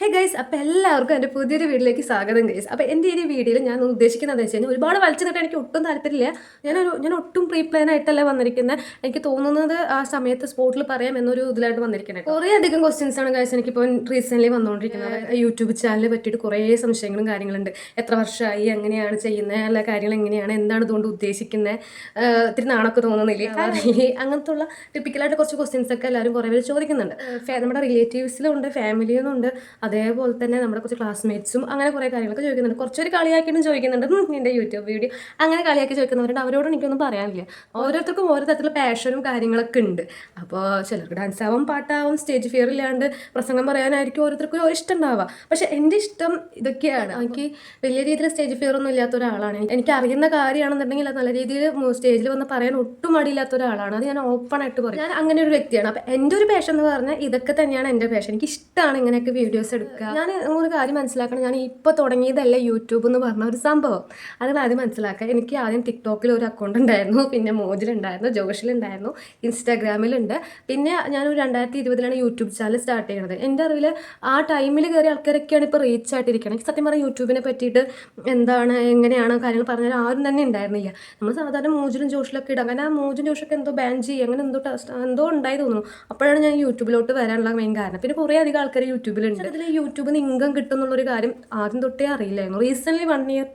Hey guys, അപ്പോൾ എല്ലാവർക്കും എൻ്റെ പുതിയൊരു വീഡിയോയിലേക്ക് സ്വാഗതം ഗൈസ്. അപ്പോൾ എൻ്റെ ഈ വീഡിയോയിൽ ഞാൻ ഉദ്ദേശിക്കുന്നത് വെച്ച് കഴിഞ്ഞാൽ ഒരുപാട് വലിച്ചു നിന്നിട്ട് എനിക്ക് ഒട്ടും താല്പര്യമില്ല. ഞാൻ ഒട്ടും പ്രീ പ്ലാൻ ആയിട്ടല്ല വന്നിരിക്കുന്നത്. എനിക്ക് തോന്നുന്നത് ആ സമയത്ത് സ്പോട്ടിൽ പറയാം എന്നൊരു ഇതിലായിട്ട് വന്നിരിക്കുന്നത്. കുറേ അധികം ക്വസ്റ്റ്യൻസ് ആണ് ഗൈസ് എനിക്കിപ്പോൾ റീസെൻ്റ്ലി വന്നുകൊണ്ടിരിക്കുന്നത്. യൂട്യൂബ് ചാനലിനെ പറ്റിയിട്ട് കുറേ സംശയങ്ങളും കാര്യങ്ങളുണ്ട്. എത്ര വർഷമായി, എങ്ങനെയാണ് ചെയ്യുന്നത്, എല്ലാ കാര്യങ്ങൾ എങ്ങനെയാണ്, എന്താണ് ഇതുകൊണ്ട് ഉദ്ദേശിക്കുന്നത്, ഇത്തിരി നാണൊക്കെ തോന്നുന്നില്ലേ, അങ്ങനത്തെ ഉള്ള ടിപ്പിക്കലായിട്ട് കുറച്ച് ക്വസ്റ്റ്യൻസ് ഒക്കെ എല്ലാവരും കുറേ പേര് ചോദിക്കുന്നുണ്ട്. നമ്മുടെ റിലേറ്റീവ്സിലും ഉണ്ട്, ഫാമിലിയിലും ഉണ്ട്, അതേപോലെ തന്നെ നമ്മുടെ കുറച്ച് ക്ലാസ്മേറ്റ്സും അങ്ങനെ കുറേ കാര്യങ്ങളൊക്കെ ചോദിക്കുന്നുണ്ട്. കുറച്ചൊരു കളിയാക്കിയിട്ടും ചോദിക്കുന്നുണ്ട്, എൻ്റെ യൂട്യൂബ് വീഡിയോ അങ്ങനെ കളിയാക്കി ചോദിക്കുന്നവരുണ്ട്. അവരോട് എനിക്കൊന്നും പറയാനില്ല. ഓരോരുത്തർക്കും ഓരോ തരത്തിലുള്ള പാഷനും കാര്യങ്ങളൊക്കെ ഉണ്ട്. അപ്പോൾ ചിലർക്ക് ഡാൻസ് ആവും, പാട്ടാവും, സ്റ്റേജ് ഫിയർ ഇല്ലാണ്ട് പ്രസംഗം പറയാനായിരിക്കും ഓരോരുത്തർക്കും ഒരു ഇഷ്ടം ഉണ്ടാവുക. പക്ഷേ എൻ്റെ ഇഷ്ടം ഇതൊക്കെയാണ്. എനിക്ക് വലിയ രീതിയിൽ സ്റ്റേജ് ഫിയർ ഒന്നും ഇല്ലാത്ത ഒരാളാണ്. എനിക്ക് അറിയുന്ന കാര്യമാണെന്നുണ്ടെങ്കിൽ അത് നല്ല രീതിയിൽ സ്റ്റേജിൽ വന്ന് പറയാൻ ഒട്ടും മടിയില്ലാത്ത ഒരാളാണ്. അത് ഞാൻ ഓപ്പൺ ആയിട്ട് പറയും. ഞാൻ അങ്ങനെ ഒരു വ്യക്തിയാണ്. അപ്പം എൻ്റെ ഒരു പാഷൻ എന്ന് പറഞ്ഞാൽ ഇതൊക്കെ തന്നെയാണ് എൻ്റെ പാഷൻ. എനിക്ക് ഇഷ്ടമാണ് ഇങ്ങനെയൊക്കെ വീഡിയോസ് എടുക്കുക. ഞാൻ ഒരു കാര്യം മനസ്സിലാക്കണം, ഞാൻ ഇപ്പോൾ തുടങ്ങിയതല്ല യൂട്യൂബ് എന്ന് പറഞ്ഞ ഒരു സംഭവം. അത് ആദ്യം മനസ്സിലാക്കുക. എനിക്ക് ആദ്യം ടിക്ടോക്കിൽ ഒരു അക്കൗണ്ട് ഉണ്ടായിരുന്നു, പിന്നെ മോജിലുണ്ടായിരുന്നു, ജോഷിലുണ്ടായിരുന്നു, ഇൻസ്റ്റാഗ്രാമിലുണ്ട്. പിന്നെ ഞാനൊരു 2020 യൂട്യൂബ് ചാനൽ സ്റ്റാർട്ട് ചെയ്യണത്. എൻ്റെ അറിവിൽ ആ ടൈമിൽ കയറിയ ആൾക്കാരൊക്കെയാണ് ഇപ്പോൾ റീച്ച് ആയിട്ടിരിക്കണം. സത്യം പറഞ്ഞാൽ യൂട്യൂബിനെ പറ്റിയിട്ട് എന്താണ് എങ്ങനെയാണ് കാര്യങ്ങൾ പറഞ്ഞാൽ ആരും തന്നെ ഉണ്ടായിരുന്നില്ല. നമ്മൾ സാധാരണ മോജിലും ജോഷിലൊക്കെ ഇടാം. അങ്ങനെ ആ മോജും ജോഷൊക്കെ എന്തോ ബാൻ ചെയ്യുക അങ്ങനെ എന്തോ ഉണ്ടായി തോന്നുന്നു. അപ്പോഴാണ് ഞാൻ യൂട്യൂബിലോട്ട് വരാനുള്ള മെയിൻ കാരണം. പിന്നെ കുറേ അധികം ആൾക്കാർ യൂട്യൂബിലുണ്ട്. അതിൽ യൂട്യൂബിൽ നിന്ന് ഇൻകം കിട്ടും എന്നുള്ളൊരു കാര്യം ആദ്യം തൊട്ടേ അറിയില്ലായിരുന്നു. റീസെൻ്റ്ലി 1 ഇയർ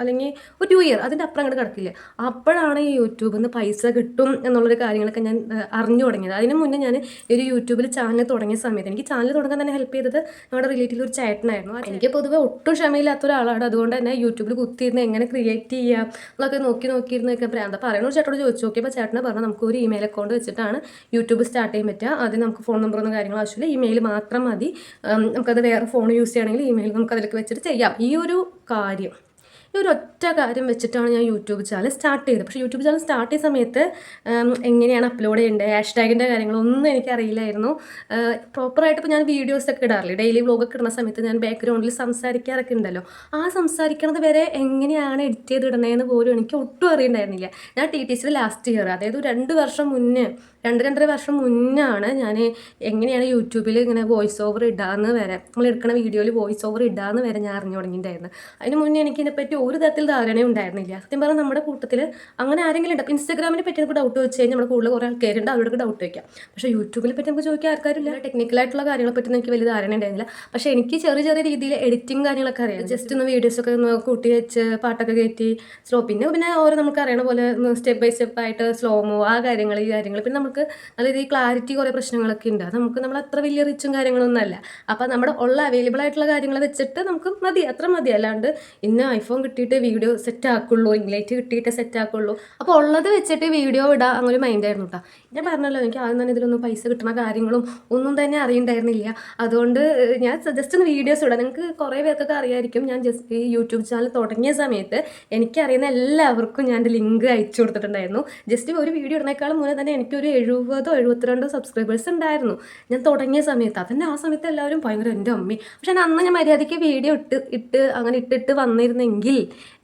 അല്ലെങ്കിൽ ഒരു 2 ഇയർ അതിൻ്റെ അപ്പുറം അങ്ങോട്ട് കിടക്കില്ല. അപ്പോഴാണ് ഈ യൂട്യൂബിൽ നിന്ന് പൈസ കിട്ടും എന്നുള്ളൊരു കാര്യങ്ങളൊക്കെ ഞാൻ അറിഞ്ഞു തുടങ്ങിയത്. അതിന് മുന്നേ ഞാൻ ഒരു യൂട്യൂബിൽ ചാനൽ തുടങ്ങിയ സമയത്ത് എനിക്ക് ചാനൽ തുടങ്ങാൻ തന്നെ ഹെൽപ്പ് ചെയ്തത് ഞങ്ങളുടെ റിലേറ്റീവ് ഒരു ചേട്ടനായിരുന്നു. എനിക്ക് പൊതുവെ ഒട്ടും ക്ഷമയില്ലാത്ത ഒരാളാണ്. അതുകൊണ്ട് തന്നെ യൂട്യൂബിൽ കുത്തിയിരുന്ന് എങ്ങനെ ക്രിയേറ്റ് ചെയ്യാം എന്നൊക്കെ നോക്കിയിരുന്നൊക്കെ പറയാം. പറയുന്ന ഒരു ചേട്ടനോട് ചോദിച്ചു നോക്കിയപ്പോൾ ചേട്ടനെ പറഞ്ഞാൽ നമുക്ക് ഒരു ഇമെയിൽ അക്കൗണ്ട് വെച്ചിട്ടാണ് യൂട്യൂബ് സ്റ്റാർട്ട് ചെയ്യാൻ പറ്റുക. അതിന് നമുക്ക് ഫോൺ നമ്പറൊന്നും കാര്യങ്ങളും ആവശ്യമില്ല, ഇമെയിൽ മാത്രം മതി. നമുക്കത് വേറെ ഫോൺ യൂസ് ചെയ്യുകയാണെങ്കിൽ ഇമെയിൽ നമുക്ക് അതിലേക്ക് വെച്ചിട്ട് ചെയ്യാം. ഈ ഒരു ഒറ്റ കാര്യം വെച്ചിട്ടാണ് ഞാൻ യൂട്യൂബ് ചാനൽ സ്റ്റാർട്ട് ചെയ്തത്. പക്ഷേ യൂട്യൂബ് ചാനൽ സ്റ്റാർട്ട് ചെയ്ത സമയത്ത് എങ്ങനെയാണ് അപ്ലോഡ് ചെയ്യേണ്ടത്, ഹാഷ്ടാഗിൻ്റെ കാര്യങ്ങളൊന്നും എനിക്കറിയില്ലായിരുന്നു. പ്രോപ്പറായിട്ട് ഇപ്പോൾ ഞാൻ വീഡിയോസൊക്കെ ഇടാറില്ല, ഡെയിലി വ്ളോഗൊക്കെ ഇടുന്ന സമയത്ത് ഞാൻ ബാക്ക്ഗ്രൗണ്ടിൽ സംസാരിക്കാറൊക്കെ ഉണ്ടല്ലോ. ആ സംസാരിക്കണത് വരെ എങ്ങനെയാണ് എഡിറ്റ് ചെയ്തിടണേന്ന് പോലും എനിക്ക് ഒട്ടും അറിയണ്ടായിരുന്നില്ല. ഞാൻ TTC ലാസ്റ്റ് ഇയർ, അതായത് 2 വർഷം മുന്നേ, 2-2.5 വർഷം മുന്നാണ് ഞാൻ എങ്ങനെയാണ് യൂട്യൂബിൽ ഇങ്ങനെ വോയിസ് ഓവർ ഇടാന്ന് വരെ, നമ്മൾ എടുക്കുന്ന വീഡിയോയിൽ വോയിസ് ഓവർ ഇടാന്ന് വരെ ഞാൻ അറിഞ്ഞു തുടങ്ങിയിട്ടുണ്ടായിരുന്നു. അതിന് മുന്നേ എനിക്ക് ഇതിനെപ്പറ്റി ഒരു തരത്തിൽ ധാരണയും ഉണ്ടായിരുന്നില്ല. സത്യം പറഞ്ഞാൽ നമ്മുടെ കൂട്ടത്തിൽ അങ്ങനെ ആരെങ്കിലും ഉണ്ട്. ഇൻസ്റ്റാഗ്രാമിനെ പറ്റി നമുക്ക് ഡൗട്ട് വെച്ച് കഴിഞ്ഞാൽ നമ്മുടെ കൂടുതൽ കുറേ ആൾക്കാരുണ്ട്, അവരോടൊക്കെ ഡൗട്ട് വയ്ക്കാം. പക്ഷേ യൂട്യൂബിനെ പറ്റി നമുക്ക് ചോദിക്കാൻ ആൾക്കാരില്ല. ടെക്നിക്കലായിട്ടുള്ള കാര്യങ്ങളെ പറ്റി എനിക്ക് വലിയ ധാരണ ഉണ്ടായിരുന്നില്ല. പക്ഷേ എനിക്ക് ചെറിയ ചെറിയ രീതിയിൽ എഡിറ്റിംഗ് കാര്യങ്ങളൊക്കെ അറിയാം. ജസ്റ്റ് ഒന്ന് വീഡിയോസൊക്കെ ഒന്ന് കൂട്ടി വെച്ച് പാട്ടൊക്കെ കയറ്റി പിന്നെ ഓരോ നമുക്ക് അറിയണ പോലെ സ്റ്റെപ്പ് ബൈ സ്റ്റെപ്പ് ആയിട്ട് സ്ലോമോ ഈ കാര്യങ്ങൾ പിന്നെ നമുക്ക് നല്ല രീതിയിൽ ക്ലാരിറ്റി കുറേ പ്രശ്നങ്ങളൊക്കെ ഉണ്ട്. അത് നമ്മൾ അത്ര വലിയ റിച്ചും കാര്യങ്ങളൊന്നും അല്ല. അപ്പോൾ നമ്മുടെ അവൈലബിൾ ആയിട്ടുള്ള കാര്യങ്ങൾ വെച്ചിട്ട് നമുക്ക് അത്ര മതി. അല്ലാണ്ട് ഇന്ന് ഐഫോൺ കിട്ടിയിട്ട് വീഡിയോ സെറ്റ് ആക്കുള്ളൂ, ഇംഗ്ലീഷ് കിട്ടിയിട്ട് സെറ്റ് ആക്കുള്ളൂ, അപ്പോൾ ഉള്ളത് വെച്ചിട്ട് വീഡിയോ ഇടാം അങ്ങനെ മൈൻഡ് ആയിരുന്നു കേട്ടോ. ഞാൻ പറഞ്ഞല്ലോ, എനിക്ക് ആദ്യം തന്നെ ഇതിലൊന്നും പൈസ കിട്ടുന്ന കാര്യങ്ങളും ഒന്നും തന്നെ അറിയണ്ടായിരുന്നില്ല. അതുകൊണ്ട് ഞാൻ ജസ്റ്റ് ഒന്ന് വീഡിയോസ് ഇടാം. നിങ്ങൾക്ക് കുറേ പേർക്കൊക്കെ അറിയായിരിക്കും, ഞാൻ ജസ്റ്റ് ഈ യൂട്യൂബ് ചാനൽ തുടങ്ങിയ സമയത്ത് എനിക്കറിയുന്ന എല്ലാവർക്കും ഞാൻ ലിങ്ക് അയച്ചു കൊടുത്തിട്ടുണ്ടായിരുന്നു. ജസ്റ്റ് ഒരു വീഡിയോ ഇടുന്നേക്കാളും മുന്നേ തന്നെ എനിക്കൊരു 70-72 സബ്സ്ക്രൈബേഴ്സ് ഉണ്ടായിരുന്നു ഞാൻ തുടങ്ങിയ സമയത്ത്. അതന്നെ ആ സമയത്ത് എല്ലാവരും ഭയങ്കര എൻ്റെ അമ്മി. പക്ഷെ അന്ന് ഞാൻ മര്യാദയ്ക്ക് വീഡിയോ ഇട്ടിട്ട് വന്നിരുന്നെങ്കിൽ,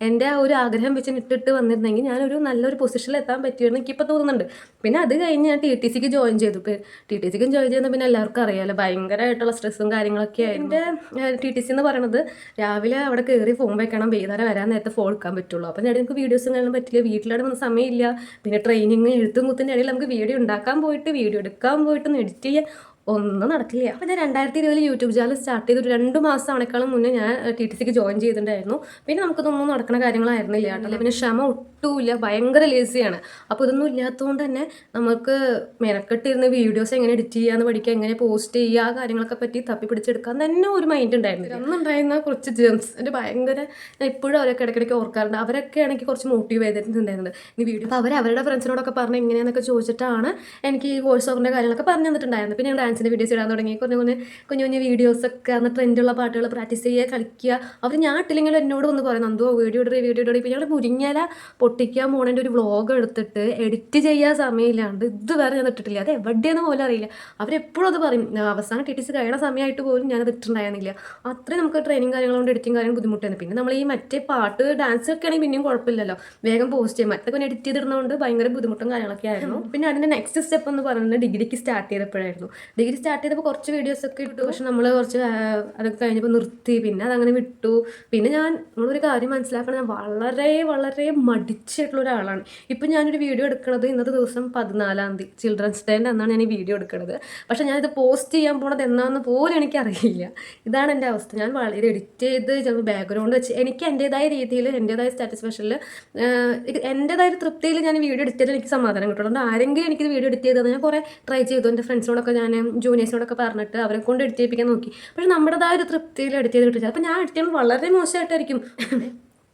എൻ്റെ ആ ഒരു ആഗ്രഹം വെച്ച് ഇട്ടിട്ട് വന്നിരുന്നെങ്കിൽ ഞാനൊരു നല്ലൊരു പൊസിഷനിൽ എത്താൻ പറ്റുമെന്ന് എനിക്കിപ്പോൾ തോന്നുന്നുണ്ട്. പിന്നെ അത് കഴിഞ്ഞ് ഞാൻ TTCക്ക് ജോയിൻ ചെയ്തു. TTCക്ക് ജോയിൻ ചെയ്യുന്നത് പിന്നെ എല്ലാവർക്കും അറിയാമല്ലോ, ഭയങ്കരമായിട്ടുള്ള സ്ട്രെസ്സും കാര്യങ്ങളൊക്കെ ആയിരുന്നു. എൻ്റെ TTC എന്ന് പറയുന്നത് രാവിലെ അവിടെ കയറി ഫോൺ വെക്കണം, വൈകുന്നേരം വരാൻ നേരത്തെ ഫോൺ എടുക്കാൻ പറ്റുള്ളൂ. അപ്പം ഞാൻ എനിക്ക് വീഡിയോസും കാണാൻ പറ്റില്ല, വീട്ടിലാണ് വന്ന സമയമില്ല. പിന്നെ ട്രെയിനിങ് എഴുത്തും കുത്തിൻ്റെ ഇടയിൽ നമുക്ക് വീഡിയോ ഉണ്ടാക്കാൻ പോയിട്ട് വീഡിയോ എടുക്കാൻ പോയിട്ടൊന്ന് എഡിറ്റ് ചെയ്യാൻ ഒന്നും നടക്കില്ല. അപ്പോൾ ഞാൻ 2020 യൂട്യൂബ് ചാനൽ സ്റ്റാർട്ട് ചെയ്ത് ഒരു 2 മാസമാണേക്കാളും മുന്നേ ഞാൻ TTCക്ക് ജോയിൻ ചെയ്തിട്ടുണ്ടായിരുന്നു. പിന്നെ നമുക്കിതൊന്നും നടക്കുന്ന കാര്യങ്ങളായിരുന്നില്ല കേട്ടോ. പിന്നെ ക്ഷമ ഒട്ടുമില്ല, ഭയങ്കര ലേസിയാണ്. അപ്പോൾ ഇതൊന്നും ഇല്ലാത്തതുകൊണ്ട് തന്നെ നമുക്ക് മെനക്കെട്ടിരുന്ന് വീഡിയോസ് എങ്ങനെ എഡിറ്റ് ചെയ്യാന്ന് പഠിക്കുക, എങ്ങനെ പോസ്റ്റ് ചെയ്യുക, ആ കാര്യങ്ങളൊക്കെ പറ്റി തപ്പി പിടിച്ചെടുക്കാൻ തന്നെ ഒരു മൈൻഡ് ഉണ്ടായിരുന്നില്ല. അന്നുണ്ടായിരുന്ന കുറച്ച് ജെംസ് എൻ്റെ ഭയങ്കര, ഞാൻ ഇപ്പോഴും അവരൊക്കെ ഇടയ്ക്കിടയ്ക്ക് ഓർക്കാറുണ്ട്. അവരൊക്കെ എനിക്ക് കുറച്ച് മോട്ടീവ് ചെയ്തിട്ടുണ്ടായിരുന്നത് ഈ വീഡിയോ. അപ്പോൾ അവരുടെ ഫ്രണ്ട്സിനോടൊക്കെ പറഞ്ഞ് എങ്ങനെയാണെന്നൊക്കെ ചോദിച്ചിട്ടാണ് എനിക്ക് ഈ വോയിസ് ഓവറിൻ്റെ കാര്യങ്ങളൊക്കെ പറഞ്ഞു തന്നിട്ടുണ്ടായിരുന്നു. പിന്നെ ഡാൻസിൻ്റെ വീഡിയോസ് ഇടാൻ തുടങ്ങി. കുഞ്ഞു വീഡിയോസൊക്കെ അന്ന് ട്രെൻഡുള്ള പാട്ടുകൾ പ്രാക്ടീസ് ചെയ്യുക, കളിക്കുക. അവർ ഞാൻ ഇട്ടില്ലെങ്കിലും എന്നോട് ഒന്ന് പറയുന്നു, എന്തോ വീഡിയോ ഇടുക. ഇപ്പോൾ ഞങ്ങൾ മുരിങ്ങല പൊട്ടിക്കാൻ പോണേൻ്റെ ഒരു വ്ളോഗ് എടുത്തിട്ട് എഡിറ്റ് ചെയ്യാൻ സമയമില്ലാണ്ട് ഇതുവരെ ഞാൻ ഇട്ടിട്ടില്ല. അത് എവിടെയെന്ന് പോലും അറിയില്ല. അവരെപ്പോഴും അത് പറയും. അവസാനം TTC കഴിയണ സമയമായിട്ട് പോലും ഞാനത് ഇട്ടിട്ടുണ്ടായിരുന്നില്ല. അത്രയും നമുക്ക് ട്രെയിനിങ് കാര്യങ്ങളുകൊണ്ട് എഡിറ്റിംഗ് കാര്യം ബുദ്ധിമുട്ടായിരുന്നു. പിന്നെ നമ്മൾ ഈ മറ്റേ പാട്ട് ഡാൻസ് ഒക്കെ ആണെങ്കിൽ പിന്നെയും കുഴപ്പമില്ലല്ലോ, വേഗം പോസ്റ്റ് ചെയ്യും. മറ്റൊക്കെ എഡിറ്റ് ചെയ്തിടുന്നതുകൊണ്ട് ഭയങ്കര ബുദ്ധിമുട്ടും കാര്യങ്ങളൊക്കെ ആയിരുന്നു. പിന്നെ അതിൻ്റെ നെക്സ്റ്റ് സ്റ്റെപ്പ് എന്ന് പറയുന്നത് ഡിഗ്രിക്ക് സ്റ്റാർട്ട് ചെയ്തപ്പോഴായിരുന്നു. ഡിഗ്രി സ്റ്റാർട്ട് ചെയ്തപ്പോൾ കുറച്ച് വീഡിയോസൊക്കെ ഇട്ടു. പക്ഷെ നമ്മൾ കുറച്ച് അതൊക്കെ കഴിഞ്ഞപ്പോൾ നിർത്തി. പിന്നെ അതങ്ങനെ വിട്ടു. പിന്നെ നമ്മളൊരു കാര്യം മനസ്സിലാക്കണം, ഞാൻ വളരെ വളരെ മടിച്ചിട്ടുള്ള ഒരാളാണ്. ഇപ്പം ഞാനൊരു വീഡിയോ എടുക്കുന്നത് ഇന്നത്തെ ദിവസം 14-ാം തീയതി ചിൽഡ്രൻസ് ഡേൻ്റെ അന്നാണ് ഞാൻ ഈ വീഡിയോ എടുക്കുന്നത്. പക്ഷേ ഞാനിത് പോസ്റ്റ് ചെയ്യാൻ പോണത് എന്നാന്ന് പോലും എനിക്കറിയില്ല. ഇതാണ് എൻ്റെ അവസ്ഥ. ഞാൻ വളരെ എഡിറ്റ് ചെയ്ത് ചിലപ്പോൾ ബാക്ക്ഗ്രൗണ്ട് വെച്ച് എനിക്ക് എൻ്റേതായ രീതിയിൽ എൻ്റേതായ സാറ്റിസ്ഫാക്ഷനിൽ എൻ്റേതായ ഒരു തൃപ്തിയിൽ ഞാൻ വീഡിയോ എഡിറ്റ് ചെയ്താൽ എനിക്ക് സമാധാനം കിട്ടുള്ളൂ. അതുകൊണ്ട് ആരെങ്കിലും എനിക്കിത് വീഡിയോ എഡിറ്റ് ചെയ്തത് ഞാൻ കുറേ ട്രൈ ചെയ്തു. എൻ്റെ ഫ്രണ്ട്സിനോടൊക്കെ ഞാൻ ജൂനിയേഴ്സിനോടൊക്കെ പറഞ്ഞിട്ട് അവരെ കൊണ്ട് എഡിറ്റ് ചെയ്യിപ്പിക്കാൻ നോക്കി. പക്ഷേ നമ്മുടേതായ ഒരു തൃപ്തിയിൽ എഡിറ്റ് ചെയ്ത് കിട്ടില്ല. അപ്പോൾ ഞാൻ എഡിറ്റ് ചെയ്യുന്നത് വളരെ മോശമായിട്ടായിരിക്കും.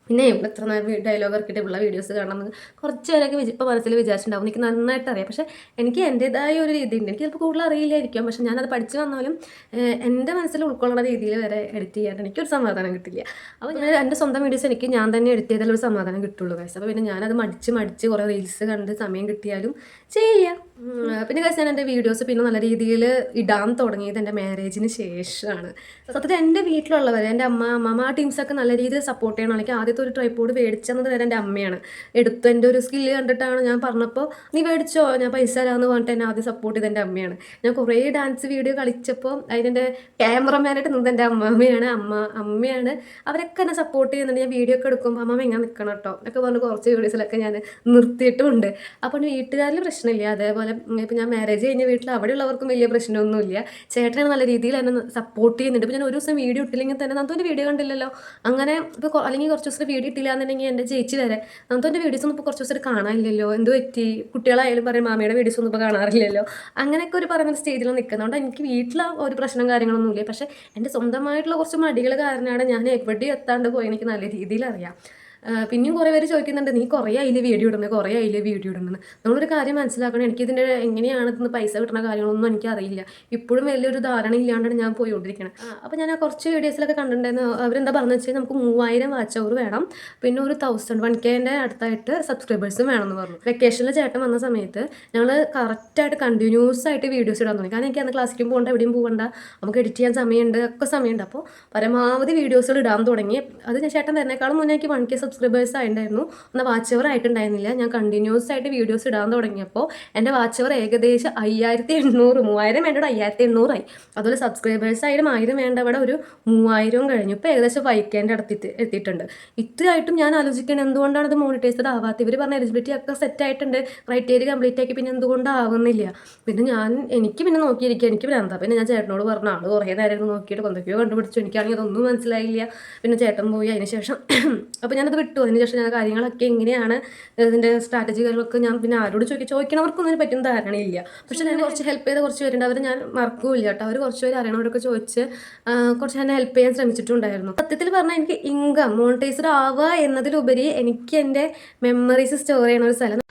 പിന്നെ ഇവിടെ ഇത്ര നേരം ഡയലോഗ് ഇറക്കിയിട്ട് ഉള്ള വീഡിയോസ് കാണണമെന്ന് കുറച്ച് പേരൊക്കെ ഇപ്പോൾ മനസ്സിൽ വിചാരിച്ചിട്ടുണ്ടാവും. എനിക്ക് നന്നായിട്ട് അറിയാം. പക്ഷേ എനിക്ക് എൻ്റേതായ ഒരു രീതിയുണ്ട്. എനിക്ക് ചിലപ്പോൾ കൂടുതൽ അറിയില്ലായിരിക്കും. പക്ഷേ ഞാനത് പഠിച്ചു വന്നാലും എൻ്റെ മനസ്സിൽ ഉൾക്കൊള്ളുന്ന രീതിയിൽ വരെ എഡിറ്റ് ചെയ്യാൻ എനിക്കൊരു സമാധാനം കിട്ടില്ല. അപ്പോൾ ഞാൻ എൻ്റെ സ്വന്തം വീഡിയോസ് എനിക്ക് ഞാൻ തന്നെ എഡിറ്റ് ചെയ്താലൊരു സമാധാനം കിട്ടുള്ളൂ ഗൈസ്. അപ്പോൾ പിന്നെ ഞാനത് മടിച്ച് കുറേ റീൽസ് കണ്ട് സമയം കിട്ടിയാലും ചെയ്യില്ല. പിന്നെ ഗൈസ് ഞാൻ എൻ്റെ വീഡിയോസ് പിന്നെ നല്ല രീതിയിൽ ഇടാൻ തുടങ്ങിയത് എൻ്റെ മാരേജിന് ശേഷമാണ്. സത്യത്തിൽ എൻ്റെ വീട്ടിലുള്ളവർ, എൻ്റെ അമ്മ ആ ടീംസൊക്കെ നല്ല രീതിയിൽ സപ്പോർട്ട് ചെയ്യണം. എനിക്ക് ആദ്യത്തെ ഒരു ട്രൈപ്പോഡ് മേടിച്ചെന്നത് വരെ എൻ്റെ അമ്മയാണ്. എൻ്റെ ഒരു സ്കില്ല് കണ്ടിട്ടാണ് ഞാൻ പറഞ്ഞപ്പോൾ നീ മേടിച്ചോ ഞാൻ പൈസ തരാമെന്ന് പറഞ്ഞിട്ട് എന്നെ ആദ്യം സപ്പോർട്ട് ചെയ്ത് എൻ്റെ അമ്മയാണ്. ഞാൻ കുറേ ഡാൻസ് വീഡിയോ കളിച്ചപ്പോൾ അതിൻ്റെ ക്യാമറമാനായിട്ട് നിന്നത് എൻ്റെ അമ്മയാണ്. അവരൊക്കെ എന്നെ സപ്പോർട്ട് ചെയ്യുന്നുണ്ട്. ഞാൻ വീഡിയോ ഒക്കെ എടുക്കുമ്പോൾ അമ്മ എങ്ങനെ നിൽക്കണം കേട്ടോ എന്നൊക്കെ പറഞ്ഞ് കുറച്ച് വീഡിയോസിലൊക്കെ ഞാൻ നിർത്തിയിട്ടുമുണ്ട്. അപ്പോൾ വീട്ടുകാരിൽ പ്രശ്നമില്ല. അതേപോലെ ഇപ്പം ഞാൻ മാരേജ് കഴിഞ്ഞ വീട്ടിൽ അവിടെയുള്ളവർക്കും വലിയ പ്രശ്നമൊന്നുമില്ല. ചേട്ടനാണ് നല്ല രീതിയിൽ എന്നെ സപ്പോർട്ട് ചെയ്യുന്നുണ്ട്. ഇപ്പോൾ ഞാൻ ഒരു ദിവസം വീഡിയോ ഇട്ടില്ലെങ്കിൽ തന്നെ നന്ദുവിൻ്റെ വീഡിയോ കണ്ടില്ലല്ലോ അങ്ങനെ ഇപ്പോൾ അല്ലെങ്കിൽ കുറച്ച് ദിവസം വീഡിയോ ഇട്ടില്ല എന്നുണ്ടെങ്കിൽ എൻ്റെ ചേച്ചി വരെ നന്ദുവിൻ്റെ വീഡിയോസ് ഒന്നും ഇപ്പോൾ കുറച്ച് ദിവസം കാണാനില്ലല്ലോ, എന്ത് പറ്റി, കുട്ടികളായാലും പറയും മാമിയുടെ വീഡിയോസ് ഒന്നും ഇപ്പോൾ കാണാറില്ലല്ലോ, അങ്ങനെയൊക്കെ ഒരു പറയുന്ന സ്റ്റേജിൽ നിൽക്കുന്നതുകൊണ്ട് എനിക്ക് വീട്ടിൽ ഒരു പ്രശ്നം കാര്യങ്ങളൊന്നുമില്ല. പക്ഷേ എൻ്റെ സ്വന്തമായിട്ടുള്ള കുറച്ച് മടികൾ കാരണമാണ് ഞാൻ എവിടെയും എത്താണ്ട് പോയി. എനിക്ക് നല്ല രീതിയിൽ അറിയാം. പിന്നെയും കുറേ പേര് ചോദിക്കുന്നുണ്ട് നീ കുറേ അതിൽ വീഡിയോ ഇടുന്നത്. നമ്മളൊരു കാര്യം മനസ്സിലാക്കണം, എനിക്കിതിൻ്റെ എങ്ങനെയാണ് ഇതിന് പൈസ കിട്ടുന്ന കാര്യങ്ങളൊന്നും എനിക്കറിയില്ല. ഇപ്പോഴും വലിയൊരു ധാരണ ഇല്ലാണ്ടാണ് ഞാൻ പോയിക്കൊണ്ടിരിക്കുന്നത്. അപ്പോൾ ഞാൻ ആ കുറച്ച് വീഡിയോസിലൊക്കെ കണ്ടിട്ടുണ്ടായിരുന്നു. അവരെന്താ പറഞ്ഞതെന്ന് വെച്ചാൽ നമുക്ക് 3000 വാച്ച് അവർ വേണം, പിന്നെ ഒരു 1K അടുത്തായിട്ട് സബ്സ്ക്രൈബേഴ്സും വേണമെന്ന് പറഞ്ഞു. വെക്കേഷനിൽ ചേട്ടൻ വന്ന സമയത്ത് ഞങ്ങൾ കറക്റ്റായിട്ട് കണ്ടിന്യൂസ് ആയിട്ട് വീഡിയോസ് ഇടാൻ തുടങ്ങി. കാരണം എനിക്ക് അന്ന് ക്ലാസ്സിക്കും പോകണ്ട, എവിടെയും പോകണ്ട, നമുക്ക് എഡിറ്റ് ചെയ്യാൻ സമയമുണ്ട്. അപ്പോൾ പരമാവധി വീഡിയോസുകൾ ഇടാൻ തുടങ്ങി. അത് ഞാൻ ചേട്ടൻ വരുന്നേക്കാളും മുന്നേ എനിക്ക് 1K സബ്സ്ക്രൈബേഴ്സ് ആയിട്ടുണ്ടായിരുന്നു. എന്നാൽ വാച്ച് അവർ ആയിട്ടുണ്ടായിരുന്നില്ല. ഞാൻ കണ്ടിന്യൂസ് ആയിട്ട് വീഡിയോസ് ഇടാൻ തുടങ്ങിയപ്പോൾ എൻ്റെ വാച്ച് അവർ ഏകദേശം 5800, 3000 വേണ്ട 5800 ആയി. അതുപോലെ സബ്സ്ക്രൈബേഴ്സ് ആയാലും 1000 വേണ്ട അവിടെ ഒരു 3000 കഴിഞ്ഞു. ഇപ്പോൾ ഏകദേശം 5K എത്തിയിട്ടുണ്ട്. ഇത്രയായിട്ടും ഞാൻ ആലോചിക്കണം എന്തുകൊണ്ടാണ് ഇത് മോണിറ്റൈസ്ഡ് ആവാത്തത്. ഇവർ പറഞ്ഞ എലിജിബിലിറ്റി ഒക്കെ സെറ്റ് ആയിട്ടുണ്ട്, ക്രൈറ്റീരിയ കംപ്ലീറ്റ് ആക്കി, പിന്നെ എന്തുകൊണ്ടാവുന്നില്ല. പിന്നെ എനിക്ക് നോക്കിയിരിക്കുക, എനിക്ക് ഭ്രാന്താ. പിന്നെ ഞാൻ ചേട്ടനോട് പറഞ്ഞു, ആൾ കുറേ നേരം നോക്കിയിട്ട് എന്തൊക്കെയോ കണ്ടുപിടിച്ചു. എനിക്കാണെങ്കിൽ അതൊന്നും മനസ്സിലായില്ല. പിന്നെ ചേട്ടൻ പോയി. അതിന് ശേഷം അപ്പോൾ ഞാനത് വിട്ടു. അതിന് ശേഷം ഞാൻ കാര്യങ്ങളൊക്കെ എങ്ങനെയാണ് ഇതിൻ്റെ സ്ട്രാറ്റജി കാര്യങ്ങളൊക്കെ ഞാൻ പിന്നെ ആരോട് ചോദിക്കണവർക്കൊന്നും അതിന് പറ്റുന്ന ധാരണയില്ല. പക്ഷെ ഞാൻ കുറച്ച് ഹെൽപ്പ് ചെയ്ത കുറച്ച് പേരുണ്ട്, അവർ ഞാൻ മറക്കൂല്ല കേട്ടോ. അവർ കുറച്ച് പേര് അറിയണവരൊക്കെ ചോദിച്ച് കുറച്ച് എന്നെ ഹെൽപ്പ് ചെയ്യാൻ ശ്രമിച്ചിട്ടുണ്ടായിരുന്നു. സത്യത്തിൽ പറഞ്ഞാൽ എനിക്ക് മോണിറ്റൈസ്ഡ് ആവുക എന്നതിലുപരി എനിക്ക് എൻ്റെ മെമ്മറീസ് സ്റ്റോർ ചെയ്യണ ഒരു സ്ഥലം